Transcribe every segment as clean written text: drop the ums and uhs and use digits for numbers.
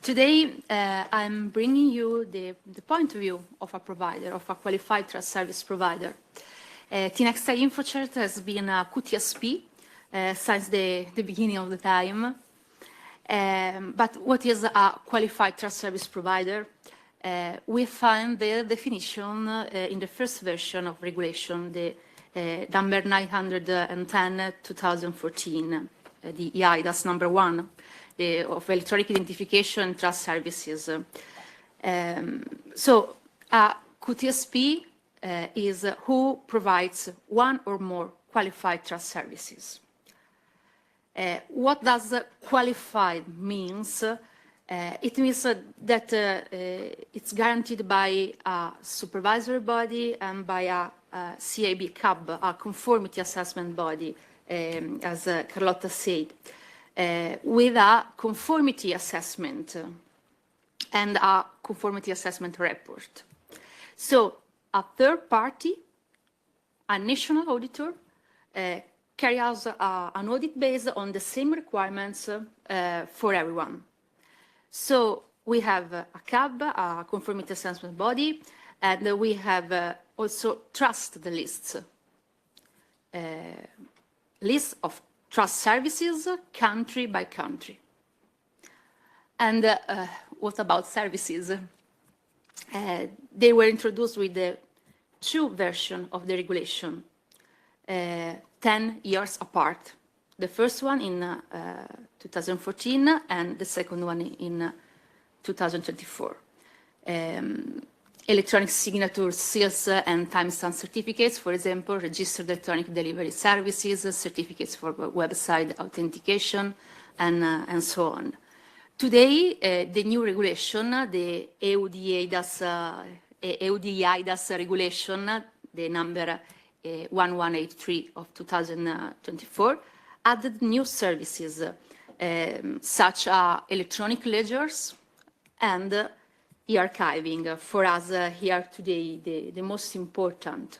Today, I'm bringing you the point of view of a provider, of a qualified trust service provider. Tinexta Infocert has been a QTSP since the beginning of the time. But what is a qualified trust service provider? We find the definition in the first version of regulation, the number 910/2014, the eIDAS number 1. Of electronic identification and trust services. So a QTSP is who provides one or more qualified trust services. What does qualified means? It means that it's guaranteed by a supervisory body and by a CAB, a conformity assessment body, as Carlotta said. With a conformity assessment and a conformity assessment report. So a third party, a national auditor, carries out an audit based on the same requirements for everyone. So we have a CAB, a conformity assessment body, and we have also trust lists, lists of trust services, country by country. And what about services? They were introduced with the 2 versions of the regulation, 10 years apart. The first one in 2014 and the second one in 2024. Electronic signature seals and timestamp certificates, for example, registered electronic delivery services, certificates for website authentication, and so on. Today, the new regulation, the EUDI eIDAS regulation, the number 1183 of 2024, added new services such as electronic ledgers and eArchiving. For us here today, the most important.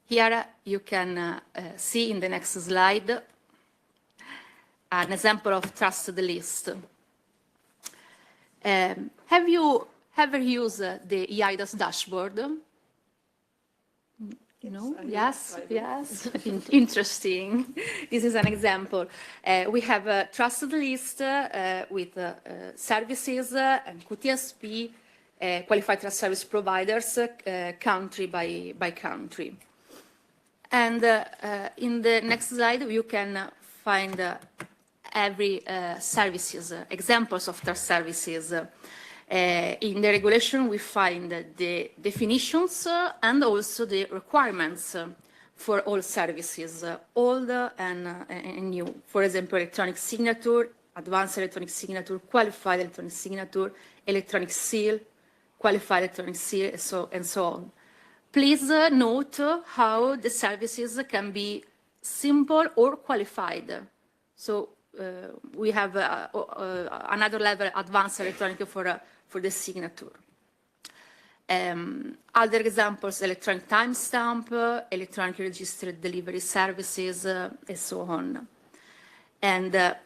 Here you can see in the next slide an example of trusted list. Have you ever used the eIDAS dashboard? No? Yes, yes. Interesting. This is an example. We have a trusted list with services and QTSP, qualified trust service providers, country by country. And in the next slide, you can find every services, examples of trust services. In the regulation, we find the definitions and also the requirements for all services, old and new. For example, electronic signature, advanced electronic signature, qualified electronic signature, electronic seal, qualified electronic seal, and so on. Please note how the services can be simple or qualified. So we have another level, advanced electronic for the signature. Other examples, electronic timestamp, electronic registered delivery services, and so on. And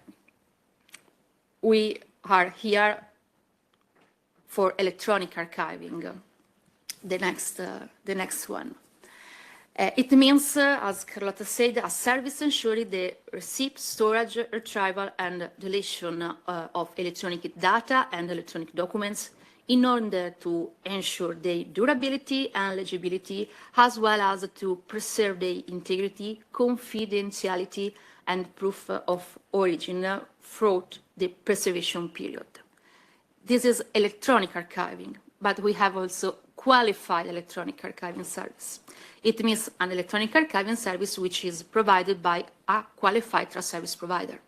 we are here for electronic archiving, the next one. It means, as Carlotta said, a service ensuring the receipt, storage, retrieval, and deletion of electronic data and electronic documents in order to ensure their durability and legibility, as well as to preserve their integrity, confidentiality, and proof of origin throughout the preservation period. This is electronic archiving, but we have also qualified electronic archiving service. It means an electronic archiving service which is provided by a qualified trust service provider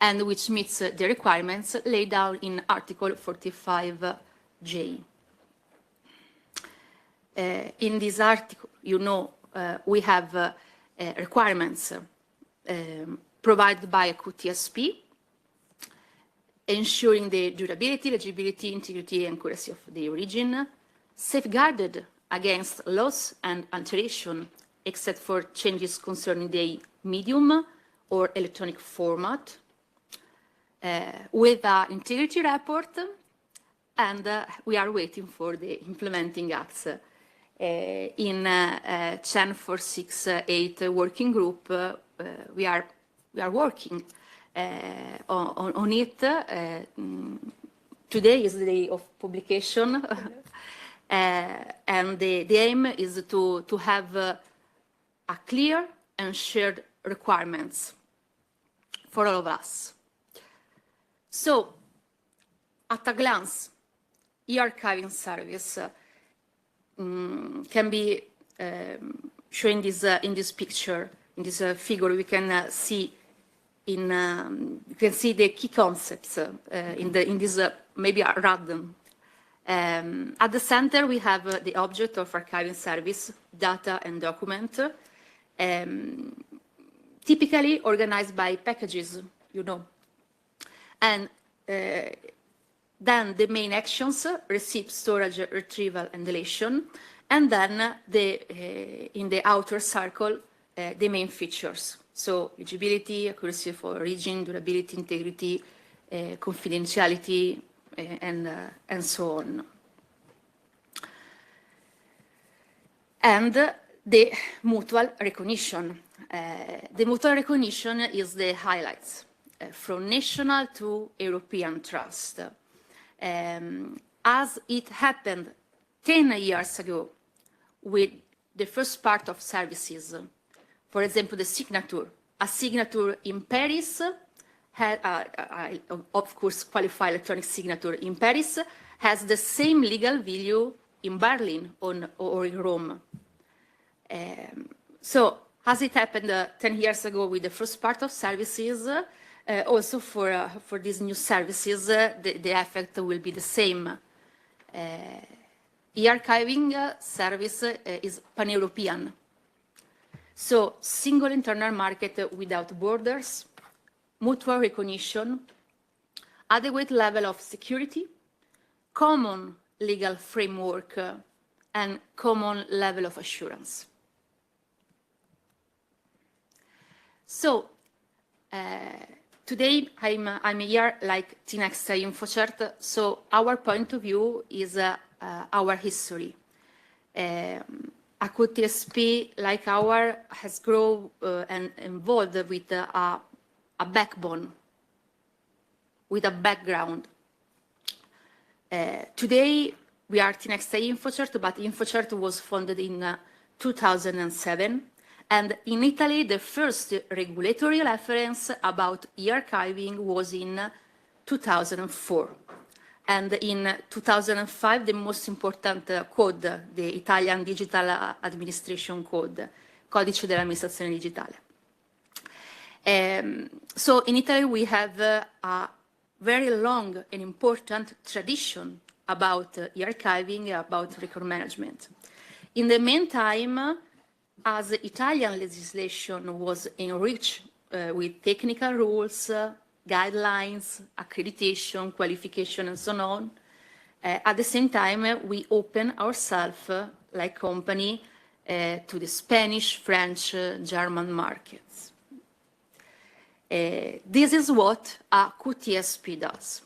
and which meets the requirements laid down in Article 45J. In this article, you know, we have requirements provided by a QTSP, ensuring the durability, legibility, integrity, and accuracy of the origin, safeguarded against loss and alteration, except for changes concerning the medium or electronic format, with an integrity report, and we are waiting for the implementing acts. In 10468 working group, we are working on it. Today is the day of publication, and the aim is to have a clear and shared requirements for all of us. So, at a glance, e-archiving service can be shown in this picture, in this figure. We can see you can see the key concepts in this maybe random. At the center, we have the object of archiving service, data and document, typically organized by packages, you know. And then the main actions, receipt, storage, retrieval, and deletion. And then in the outer circle, the main features. So legibility, accuracy for origin, durability, integrity, confidentiality, and so on. And the mutual recognition. The mutual recognition is the highlights from national to European trust. As it happened 10 years ago with the first part of services, for example, the signature. A signature in Paris, of course, qualified electronic signature in Paris, has the same legal value in Berlin or in Rome. So, as it happened 10 years ago with the first part of services, also for these new services, the effect will be the same. E-archiving service is pan-European. So, single internal market without borders, mutual recognition, adequate level of security, common legal framework, and common level of assurance. So, today I'm here like Tinexta Infocert, so our point of view is our history. A QTSP like our has grown and evolved with a backbone, with a background. Today we are Tinexta Infocert, but Infocert was founded in 2007. And in Italy, the first regulatory reference about e-archiving was in 2004. And in 2005, the most important code, the Italian Digital Administration Code, Codice dell'Amministrazione Digitale. So in Italy, we have a very long and important tradition about e-archiving, about record management. In the meantime, as Italian legislation was enriched with technical rules, guidelines, accreditation, qualification, and so on, at the same time, we open ourselves, like company, to the Spanish, French, German markets. This is what a QTSP does.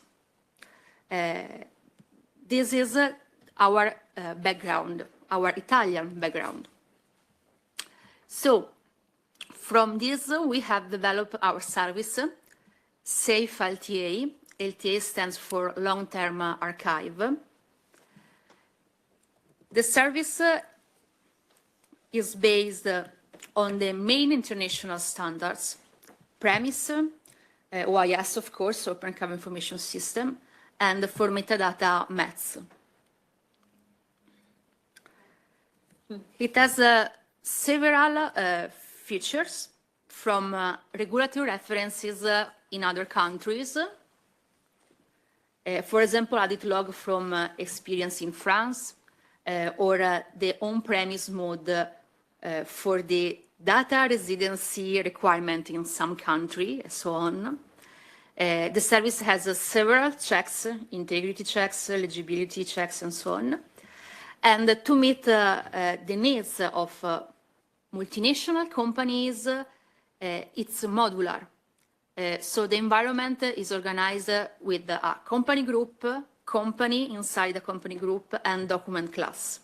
This is our background, our Italian background. So, from this, we have developed our service, Safe LTA. LTA stands for Long-Term Archive. The service is based on the main international standards, premise, OIS, of course, Open Archive Information System, and for metadata, METS. It has several features from regulatory references in other countries. For example, audit log from experience in France, or the on-premise mode for the data residency requirement in some country, and so on. The service has several checks, integrity checks, legibility checks, and so on. And to meet the needs of multinational companies, it's modular. So the environment is organized with a company group, company inside the company group, and document class.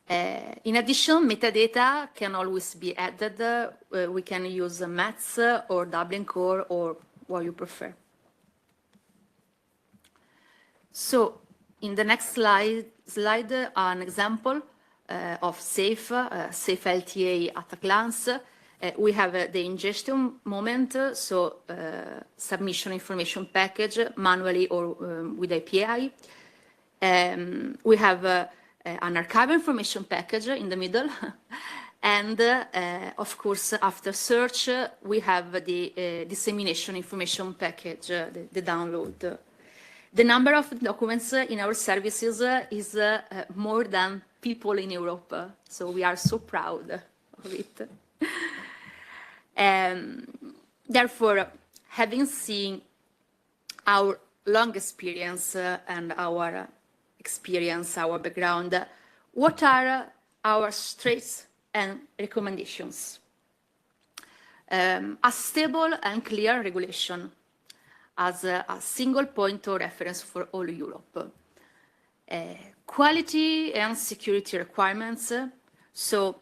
In addition, metadata can always be added. We can use Mats or Dublin Core or what you prefer. So in the next slide, an example of safe LTA at a glance. We have the ingestion moment, so submission information package manually or with API. We have an archive information package in the middle. And of course, after search, we have the dissemination information package, the download. The number of documents in our services is more than people in Europe, so we are so proud of it. Therefore, having seen our long experience and our experience, our background, what are our strengths and recommendations? A stable and clear regulation as a single point of reference for all Europe. Quality and security requirements, so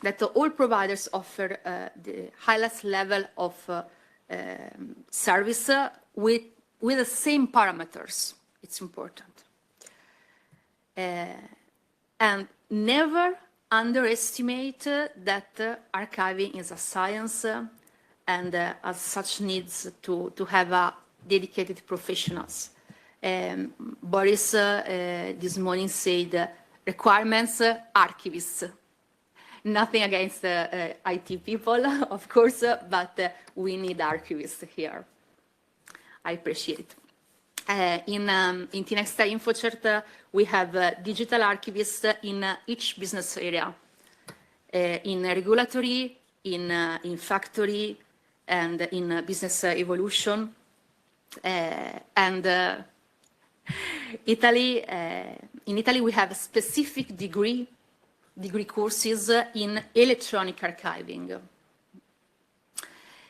that all providers offer the highest level of service with the same parameters. It's important. And never underestimate that archiving is a science and as such needs to have a dedicated professionals. Boris this morning said requirements, archivists. Nothing against IT people, of course, but we need archivists here. I appreciate it. In Tinexta Infocert, we have digital archivists in each business area, in regulatory, in factory, and in business evolution. And in Italy, we have a specific degree courses in electronic archiving.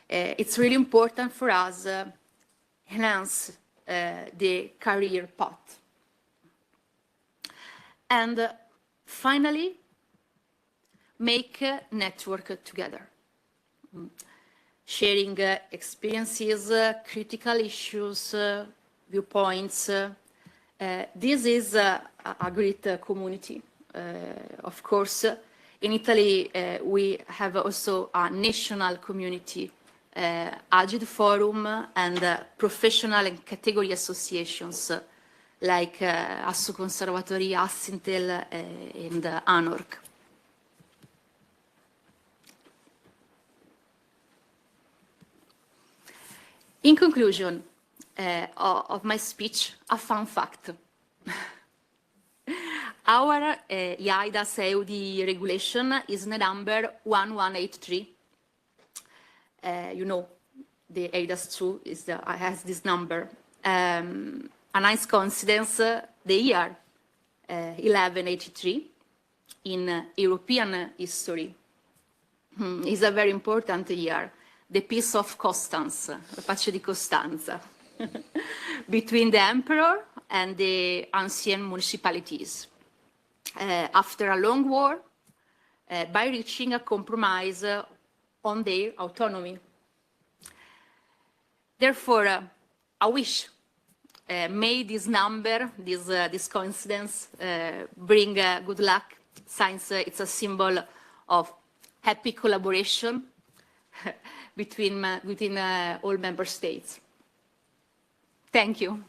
It's really important for us to enhance the career path. And finally, make a network together. Sharing experiences, critical issues, viewpoints. This is a great community. Of course, in Italy, we have also a national community, Agid Forum, and professional and category associations like Asso Conservatori, Assintel, and eARK. In conclusion of my speech, a fun fact. Our eIDAS EUDI regulation is the number 1183. You know, the eIDAS 2 has this number. A nice coincidence, the year 1183 in European history is a very important year. The Peace of Constance, la pace di Costanza, between the emperor and the ancient municipalities. After a long war, by reaching a compromise on their autonomy. Therefore, I wish may this number, this coincidence, bring good luck, since it's a symbol of happy collaboration between all member states. Thank you.